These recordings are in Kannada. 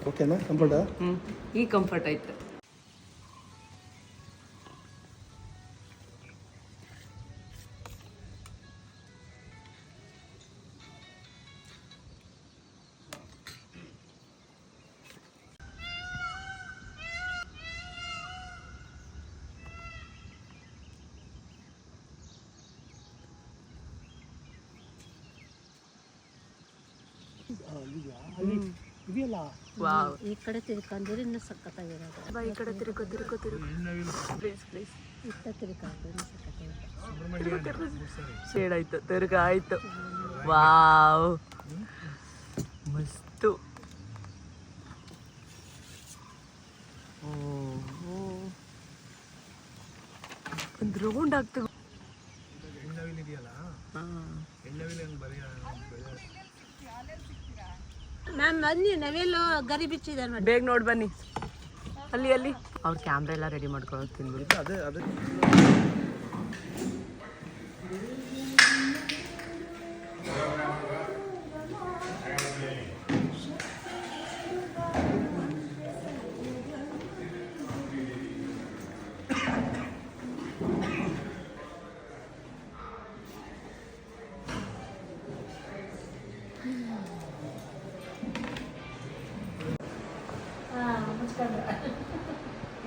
ಓಕೆನಾ ಕಂಫರ್ಟಾ? ಈ ಕಂಫರ್ಟ್ ಆಯ್ತು. ವಾವ್, ಈ ಕಡೆ ತಿರ್ಕೊಂಡ್ರೆ ಇನ್ನೂ ಸಖತ್ತಾಗಿರೋದು. ಈ ಕಡೆ ತಿರುಗು ಪ್ಲೀಸ್ ಇತ್ತ ತಿರ್ಕೊಂಡ್ರೆ ಇನ್ನೂ ಸಖತ್ತಾಗಿರೋದು. ಶೇಡ್ ಆಯ್ತು, ತಿರುಗ ಆಯ್ತು. ವಾವ್ ಮಸ್ತು. ಒಂದು ರೌಂಡ್ ಆಗ್ತದೆ. ಮ್ಯಾಮ್ ಬನ್ನಿ, ನಾವೆಲ್ಲೋ ಗರಿ ಬಿಚ್ಚಿದ್ದಾರೆ ನೋಡಿ. ಬೇಗ ನೋಡಿ ಬನ್ನಿ. ಅಲ್ಲಿ ಅವ್ರ ಕ್ಯಾಮ್ರಾ ಎಲ್ಲ ರೆಡಿ ಮಾಡ್ಕೊಳ್ಳೋದು ತಿಂದ್ಬಿಟ್ಟು. ಅದೇ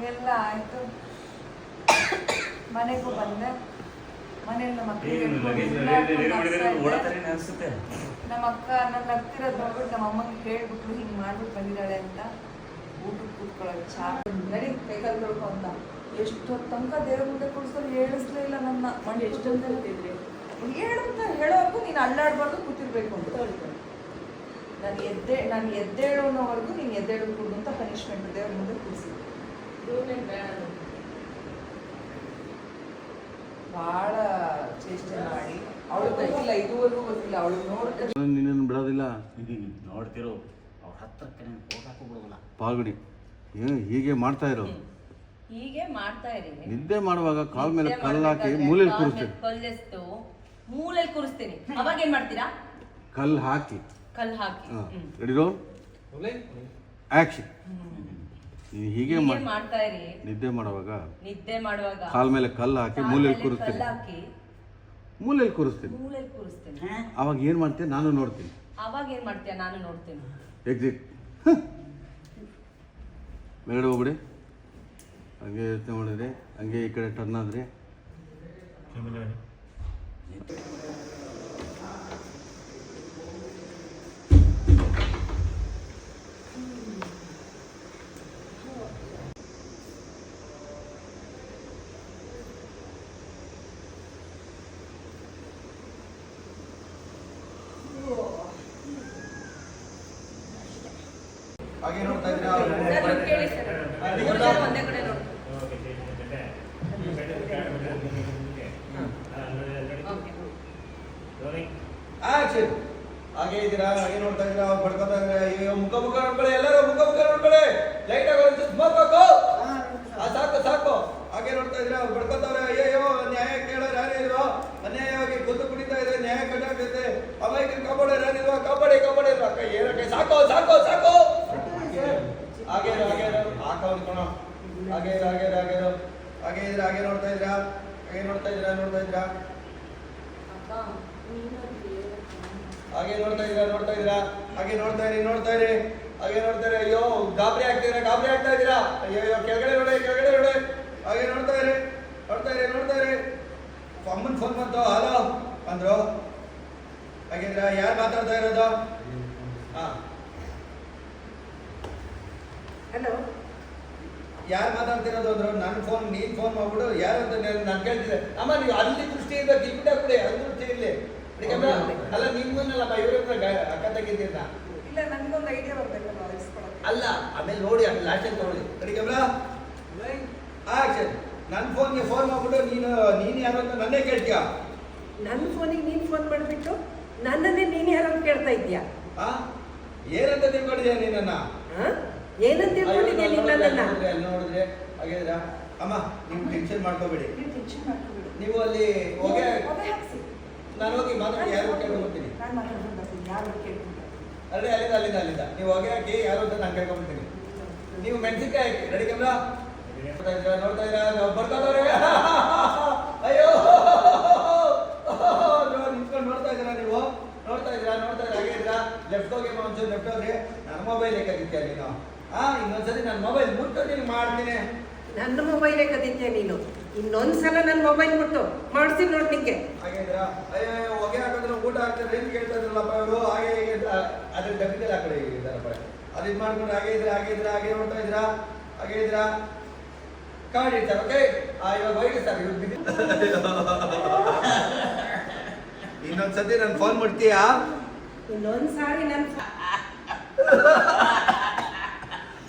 ಎಲ್ಲ ಆಯಿತು. ಮನೆಗೂ ಬಂದೆ. ಮನೇಲಿ ನಮ್ಮ ಅಕ್ಕ ನನ್ನ ನಗ್ತಿರೋದು ನೋಡ್ಬಿಟ್ಟು ನಮ್ಮ ಅಮ್ಮಂಗೆ ಹೇಳ್ಬಿಟ್ರು ಹಿಂಗೆ ಮಾಡ್ಬಿಟ್ಟು ಬಂದಿದ್ದಾಳೆ ಅಂತ. ಊಟಕ್ಕೆ ಕೂತ್ಕೊಳ್ಳೋದು ಚಾ ನಡಿ ಕೈಕಾಲು ತೊಳ್ಕೊ ಅಂತ. ಎಷ್ಟು ತನಕ ದೇವ್ರ ಮುಂದೆ ಕೂಡಿಸ್ಕೊಂಡು ಹೇಳಿಸ್ಲೇ ಇಲ್ಲ ನನ್ನ. ಮಂಡಿ ಎಷ್ಟೊಂದು ಹೇಳ್ತಿದ್ರಿ ಹೇಳು ಅಂತ ಹೇಳೋವರೆಗೂ ನೀನು ಅಲ್ಲಾಡಬಾರ್ದು, ಕೂತಿರ್ಬೇಕು ಅಂತ. ನಾನು ಎದ್ದೇಳೋನವರೆಗೂ ನೀನು ಎದ್ದೇಳು ಕೂಡು ಅಂತ ಪನಿಷ್ಮೆಂಟ್ ದೇವ್ರ ಮುಂದೆ ಕೂರಿಸಿದ್ರು. ಭಾಳ ಚೇಷ್ಟೆ ಮಾಡಿ ಅವಳು ಗೊತ್ತಿಲ್ಲ, ಇದುವರೆಗೂ ಗೊತ್ತಿಲ್ಲ. ಅವಳು ನೋಡ್ತಾರೆ ನಿನ್ನನ್ನು ಬಿಡೋದಿಲ್ಲ. ನೋಡ್ತಿರೋ ಅವ್ರ ಹತ್ರಕ್ಕೆ ನಾನು ಫೋಟೋ ಹಾಕೋಬಿಡೋಲ್ಲ. ಪಾಲ್ಗಣಿ ಹೀಗೆ ಮಾಡ್ತಾ ಇರೋ. ಹೀಗೆ ಮಾಡ್ತಾ ಇರಿ. ನಿದ್ದೆ ಮಾಡುವಾಗ ಕಾಲ್ ಮೇಲೆ ಕಲ್ಲು ಹಾಕಿ ಮೂಲೆಯಲ್ಲಿ ಕೂರಿಸ್ತೀನಿ. ಕಲ್ಲೆಸ್ತು ಮೂಲೆಯಲ್ಲಿ ಕೂರಿಸ್ತೀನಿ. ಅವಾಗ ಏನ್ ಮಾಡ್ತೀರಾ? ಕಲ್ಲು ಹಾಕಿ ರೆಡಿ ರೋಲ್ ಆಕ್ಷನ್. ನೀನು ಹೀಗೆ ಮಾಡ್ತಾ ಇರಿ. ನಿದ್ದೆ ಮಾಡುವಾಗ ಕಾಲ್ ಮೇಲೆ ಕಲ್ಲು ಹಾಕಿ ಮೂಲೆಯಲ್ಲಿ ಕೂರಿಸ್ತೀನಿ. ಮೂಲೆಯಲ್ಲಿ ಕೂರಿಸ್ತೀನಿ. ಅವಾಗ ಏನ್ ಮಾಡ್ತೀಯ ನಾನು ನೋಡ್ತೀನಿ. ಎಕ್ಸಿಟ್. ಮೇಲ್ಗಡೆ ಹೋಗ್ಬಿಡಿ. ಹಂಗೆ ಯೋಚನೆ ಮಾಡಿದ್ರೆ ಹಂಗೆ ಈ ಕಡೆ ಟರ್ನ್ ಆದ್ರೆ ಹಾಗೆ ನೋಡ್ತಾ ಇದ್ದೀರಾ? ಒಂದೇ ಕಡೆ ನೋಡಿ. ಹಾಗೆ ಇದ್ದೀರಾ? ಹಾಗೆ ನೋಡ್ತಾ ಇದ್ದೀರಾ? ಅವ್ರು ಪಡ್ಕೊತಾ ಇದ್ದಾರೆ. ಅಯ್ಯೋ ಮುಖ ನೋಡ್ಕೊಳ್ಳಿ, ಎಲ್ಲರೂ ಮುಖ ನೋಡ್ಕೊಳ್ಳಿ. ಲೈಟ್ ಆಗೋದು ಸ್ಮೋಕ್ ಹಾಕೋ. ಸಾಕು. ಹಾಗೆ ನೋಡ್ತಾ ಇದ್ದೀರಾ? ಅವ್ರು ಪಡ್ಕೊತಾವ್ರೆ. ಅಯ್ಯೋ ನ್ಯಾಯ ಕೇಳೋರು ಯಾರಿಲ್ವೋ? ಅನ್ಯಾಯವಾಗಿ ಕುದ್ದು ಕುಡಿತಾ ಇದೆ. ನ್ಯಾಯ ಕಟ್ಟಾಗುತ್ತೆ. ಅಮಾಯಕನ ಕಾಪಾಡೋರು ಯಾರಿಲ್ವೋ? ಕಾಪಾಡಿ ಅಕ್ಕ ಏನಕ್ಕೆ? ಸಾಕು. ಹಾಗೆ ಹಾಕೋ ಅನ್ಕೋಣ. ಹಾಗೆ ನೋಡ್ತಾ ಇದ್ದೀರಾ? ಹಾಗೆ ನೋಡ್ತಾ ಇದ್ದೀರಾ? ಹಾಗೆ ನೋಡ್ತಾ ಇದ್ದೀರಾ? ಹಾಗೆ ನೋಡ್ತಾ ಇರಿ. ಹಾಗೆ ನೋಡ್ತಾರೆ. ಅಯ್ಯೋ ಗಾಬರಿ ಆಗ್ತಾ ಇದ್ದೀರಾ? ಅಯ್ಯೋ ಕೆಳಗಡೆ ನೋಡಿ. ಹಾಗೆ ನೋಡ್ತಾ ಇರಿ. ಅಮ್ಮನ ಫೋನ್ ಬಂತು. ಹಲೋ ಅಂದ್ರು. ಹಾಗಿದ್ರ ಯಾರು ಮಾತಾಡ್ತಾ ಇರೋದು? ಹಲೋ, ಯಾರು ಮಾತಾಡ್ತಿರೋದು ಅಂದ್ರು. ನನ್ನ ಫೋನ್ ನೀನ್ ಫೋನ್ ಮಾಡ್ಬಿಡು ಯಾರು ಅಂತ ನಾನು ಕೇಳ್ತಿದ್ದೆ. ಅಮ್ಮ ನೀವು ಅಲ್ಲಿ ದೃಷ್ಟಿ ಇರ್ಬೇಕು, ಈ ಬಿಟ್ಟ ಕೊಡಿ ಅಲ್ಲಿ ದೃಷ್ಟಿ ಇರ್ಲಿ. ಅಲ್ಲ ನಿಮ್ಗೂನಲ್ಲಮ್ಮ ಇವ್ರ ಅಕ್ಕ ತೆಗಿದ್ದೀರ. ಇಲ್ಲ ನನ್ಗೊಂದು ಐಡಿಯಾ ಬರ್ಬೇಕಲ್ಲ ಅಲ್ಲ ಆಮೇಲೆ ನೋಡಿ ಅಲ್ಲಿ ಲಾಸ್ಟ್ ತಗೊಳ್ಳಿ. ಕಡಿ ಕ್ಯಾಮ್ರಾ ಆಕ್ಷನ್. ನನ್ನ ಫೋನ್ಗೆ ಫೋನ್ ಮಾಡ್ಬಿಟ್ಟು ನೀನು ಯಾರು ಅಂತ ನನ್ನೇ ಕೇಳ್ತೀಯ. ನನ್ನ ಫೋನಿಗೆ ನೀನು ಫೋನ್ ಮಾಡಿಬಿಟ್ಟು ನನ್ನನ್ನೇ ನೀನು ಯಾರು ಅಂತ ಕೇಳ್ತಾ ಇದ್ಯಾ? ಏನಂತ ತಿಳ್ಕೊಂಡಿದ್ಯಾ ನೀನನ್ನ? ಏನಂತ ತಿಳ್ಕೊಂಡಿದ್ಯಾ ನೀನನ್ನ? ನೋಡಿದ್ರೆ ಹಾಗಿದ್ರ ಅಮ್ಮ ನೀವು ಟೆನ್ಷನ್ ಮಾಡ್ಕೋಬೇಡಿ. ನೀವು ಅಲ್ಲಿ ಹೋಗಿ ನಾನು ಹೋಗಿ ಮಾತಾಡಿ ಯಾರು ಕೇಳ್ಕೊಂಡು ಬರ್ತೀನಿ. ಅಲ್ಲೇ ಅಲ್ಲಿಂದ ನೀವು ಹೊಗೆ ಹಾಕಿ ಯಾರು ಅಂತ ನಾನು ಕೇಳ್ಕೊಂಡ್ಬಿಡ್ತೀನಿ. ನೀವು ಮೆಣಸಿನ್ಕಾಯಿ ಹಾಕಿ ರೆಡಿ ಕ್ಯಾಮ್ರಾ. ನೋಡ್ತಾ ಇದ್ದೀರಾ ಬರ್ಕೋದವ್ರೆ. ಅಯ್ಯೋ ನಿಂತ್ಕೊಂಡು ನೋಡ್ತಾ ಇದ್ದೀರಾ ನೀವು, ನೋಡ್ತಾ ಇದ್ದೀರಾ ಹಾಗೆ ಇದ್ದೀರಾ. ಲೆಫ್ಟ್ ಹೋಗಿ ಒಂಚೂರು ಲೆಫ್ಟ್ ಹೋಗ್ರಿ. ನನ್ನ ಮೊಬೈಲ್ ಬೇಕಾಗಿತ್ತೀಯ ನೀನು? ಇನ್ನೊಂದ್ಸತಿ ನನ್ನ ಮೊಬೈಲ್ ಮುಟ್ಟು ನೀನು ಮಾಡ್ತೀನಿ. ನನ್ನ ಮೊಬೈಲೇ ಕದಿತ್ಯ ನೀನು. ಇನ್ನೊಂದ್ಸಲ ನನ್ನ ಮೊಬೈಲ್ ಮುಟ್ಟು ಮಾಡ್ತೀನಿ ನೋಡಿ ನಿಂಗೆ. ಹಾಗೆ ಇದ್ದೀರಾ? ಅಯ್ಯೋ ಹೊಗೆ ಹಾಕಿದ್ರೆ ಊಟ ಹಾಕ್ತಾರೆ ಏನು ಕೇಳ್ತಾ ಇದ್ರಲ್ಲಪ್ಪ ಇವರು. ಹಾಗೆ ಹೀಗೆ ಅದ್ರ ಡಬ್ಬಿದಲ್ಲಿ ಆ ಕಡೆ ಇದ್ದಾರಪ್ಪ. ಅದು ಇದು ಮಾಡ್ಕೊಂಡು ಹಾಗೆ ನೋಡ್ತಾ ಇದ್ದೀರಾ ಹಾಗೆ ಇದ್ದೀರಾ. ಕಾರ್ಡ್ ಇರ್ತಾರೆ. ಓಕೆ ಇವಾಗ ಹೋಗಿ ಸರ್ ಇವ್ರು ಇನ್ನೊಂದ್ಸತಿ ನನ್ನ ಫೋನ್ ಮಾಡ್ತೀಯಾ? ಇನ್ನೊಂದ್ಸಾರಿ ನನ್ನ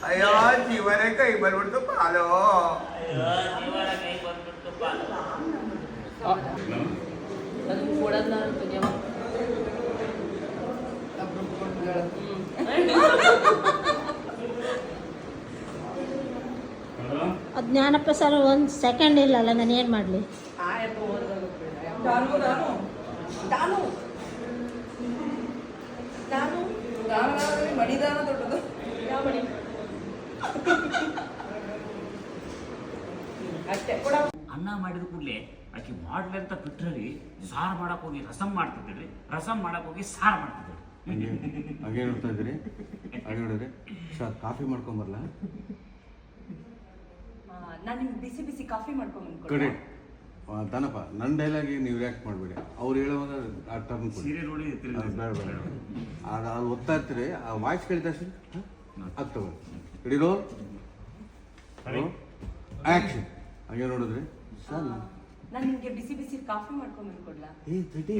ಅಯ್ಯೋ ಜೀವನ ಕೈ ಬರ್ಬಿಡ್ತು ಪಾಲೋ. ಅದು ಕೊಡಲ್ಲ ಅಂತೀನಿ. ಅದು ಜ್ಞಾನಪ್ಪ ಸರ್ ಒಂದು ಸೆಕೆಂಡ್ ಇಲ್ಲಲ್ಲ, ನಾನು ಏನು ಮಾಡಲಿ? ಮಣಿದಾನ ದೊಡ್ಡದು. ಯಾವ ಮಣಿ? ಅಷ್ಟೇ ಕೂಡ. ಅನ್ನ ಮಾಡಿದ ಕೂಡಲೇ ಆಕೆ ಮಾಡ್ಲಿ ಅಂತ ಬಿಟ್ರಲ್ಲಿ ಸಾರು ಮಾಡಕ್ ಹೋಗಿ ರಸಂ ಮಾಡ್ತಿದ್ರಿ, ರಸಂ ಮಾಡಕ್ ಹೋಗಿ ಸಾರು ಮಾಡ್ತಿದ್ರಿ. ಹಾಗೆ ನೋಡ್ತಾ ಇದ್ದೀರಿ? ಹಾಗೆ ನೋಡಿದ್ರಿ ಸರ್, ಕಾಫಿ ಮಾಡ್ಕೊಂಬರ್ಲಾ? ನಾನು ನಿಮ್ಗೆ ಬಿಸಿ ಬಿಸಿ ಕಾಫಿ ಮಾಡ್ಕೊಂಡು ಕಡೆ ತಾನಪ್ಪ, ನನ್ನ ಡೈಲಾಗಿಗೆ ನೀವು ರಿಯಾಕ್ಟ್ ಮಾಡಬೇಡಿ. ಅವ್ರು ಹೇಳುವಾಗ ಆ ಟರ್ನ್ ಕೊಡಿ. ಸೀರೆ ನೋಡಿ ಬೇಡ ಅದು ಓದ್ತಾ ಇರ್ತೀರಿ, ಆ ವಾಯ್ಸ್ ಕೇಳ್ತಾ ಅಷ್ಟೇ ಅದು ತಗೊಳ್ಳಿ. Ready roll action. ಹಾಗೆ ನೋಡಿದ್ರಿ ಸರ್, ನಾನು ನಿಮ್ಗೆ ಬಿಸಿ ಬಿಸಿ ಕಾಫಿ ಮಾಡ್ಕೊಂಡು ಕೊಡ್ಲಾ? ತಡಿ.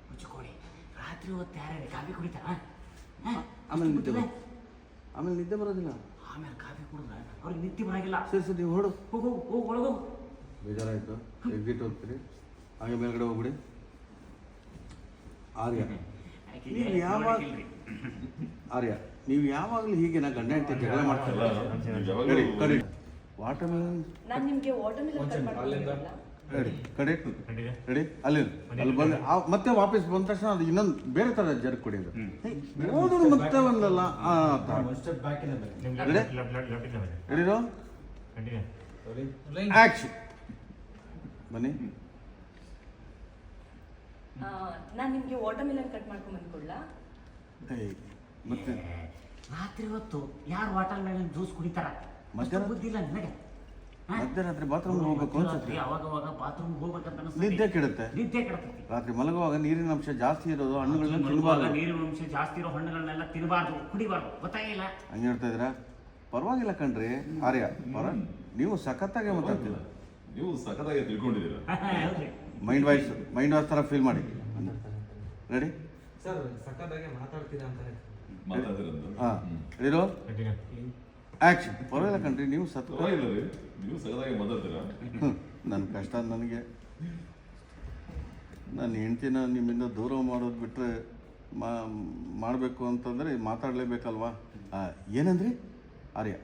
ಮುಚ್ಚಿಕೊಡಿ. ರಾತ್ರಿ ಹೊತ್ತು ಯಾರ್ಯಾರು ಕಾಫಿ ಕುಡಿತಾರ? ಆಮೇಲೆ ನಿದ್ದೆ ಬರೋದಿಲ್ಲ. ಆಮೇಲೆ ಕಾಫಿ ಕುಡಿದ್ರೆ ಅವ್ರಿಗೆ ನಿದ್ದೆ ಬರಾಗಿಲ್ಲ. ಸರಿ ನೀವು ಹೊರಡು. ಹೋಗು ಒಳಗೋಗು. ಬೇಜಾರಾಯಿತು, ಎಕ್ಸಿಟ್ ಹೋಗ್ತೀರಿ. ಹಾಗೆ ಮೇಲ್ಗಡೆ ಹೋಗ್ಬಿಡಿ. ಆರ್ಯ, ನೀವು ಯಾವಾಗ ನೀವು ಯಾವಾಗಲೂ ಹೀಗೆ ನಾ ಗಂಡ ಹೆಂಡತಿ ಜಗಳ ಮಾಡ್ತಾರೆ. ಕಡೆ ವಾಟರ್ ಮೆಲನ್. ನಾನು ನಿಮ್ಗೆ ವಾಟರ್ ಮೆಲನ್ ಕಟ್ ಮಾಡ್ಕೊಂಡು ರೆಡಿ ಕಡೆ ರೆಡಿ ಅಲ್ಲಿ ಬಂದು ಮತ್ತೆ ವಾಪಸ್ ಬಂದ ತಕ್ಷಣ ಅದು ಇನ್ನೊಂದು ಬೇರೆ ಥರ ಜರ್ಕ್ ಕೊಡಿ ಅದು ನೋಡಿದ್ರು ಮತ್ತೆ ಒಂದಲ್ಲ. ರೆಡಿರೋ ಆಕ್ಷನ್. ಬನ್ನಿ. ನಾನು ನಿಮ್ಗೆ ವಾಟರ್ ಮೆಲನ್ ಕಟ್ ಮಾಡ್ಕೊಂಡು ಬಂದ್ಕೊಡ್ಲಾ? ಮತ್ತೆ ರಾತ್ರಿ ಹೊತ್ತು ಯಾರು ವಾಟರ್ ಮೆಲನ್ ಜ್ಯೂಸ್ ಕುಡಿತಾರ? ಮಧ್ಯಾಹ್ನ ಬುದ್ಧಿ ಇಲ್ಲ ನಿನಗೆ? ಮಧ್ಯರಾತ್ರಿ ಬಾತ್ರೂಮ್ ಹೋಗ್ಬೇಕು ಅನ್ಸುತ್ತೆ. ಅವಾಗ ಬಾತ್ರೂಮ್ ಹೋಗ್ಬೇಕಂತ ನಿದ್ದೆ ಕೆಡುತ್ತೆ. ನಿದ್ದೆ ಕೆಡುತ್ತೆ. ರಾತ್ರಿ ಮಲಗುವಾಗ ನೀರಿನ ಅಂಶ ಜಾಸ್ತಿ ಇರೋದು ಹಣ್ಣುಗಳನ್ನ ತಿನ್ನಬಾರ್ದು. ನೀರಿನ ಅಂಶ ಜಾಸ್ತಿ ಇರೋ ಹಣ್ಣುಗಳನ್ನೆಲ್ಲ ತಿನ್ನಬಾರ್ದು, ಕುಡಿಬಾರ್ದು. ಗೊತ್ತಾಗಿಲ್ಲ? ಹಂಗೆ ಹೇಳ್ತಾ ಇದ್ದೀರಾ? ಪರವಾಗಿಲ್ಲ ಕಣ್ರಿ ಆರ್ಯ, ನೀವು ಸಖತ್ತಾಗೆ ಮಾತಾಡ್ತೀರ. ನೀವು ಸಖತ್ತಾಗಿ ತಿಳ್ಕೊಂಡಿದ್ದೀರಾ. ಮೈಂಡ್ ವಾಯ್ಸ್ ಥರ ಫೀಲ್ ಮಾಡಿ. ರೆಡಿ ಸರ್ ಸಖತ್ತಾಗಿ ಮಾತಾಡ್ತೀರಾ ಅಂತಾನೆ ಮಾತಾಡ್ತಿರೋದು. ಹಾಂ ರೆಡಿರೋ ಆ್ಯಕ್ಷನ್. ಪರವಾಗಿಲ್ಲ ಕಣ್ರಿ, ನೀವು ಪರವಾಗಿಲ್ಲ ರೀ, ನೀವು ಸಖತ್ತಾಗಿ ಮಾತಾಡ್ತೀರಾ. ನನ್ನ ಕಷ್ಟ ನನಗೆ. ನನ್ನ ಹೆಂಡ್ತಿನ ನಿಮ್ಮಿಂದ ದೂರ ಮಾಡೋದು ಬಿಟ್ಟರೆ ಮಾಡಬೇಕು ಅಂತಂದರೆ ಮಾತಾಡಲೇಬೇಕಲ್ವಾ? ಏನಂದ್ರಿ ಆರ್ಯ?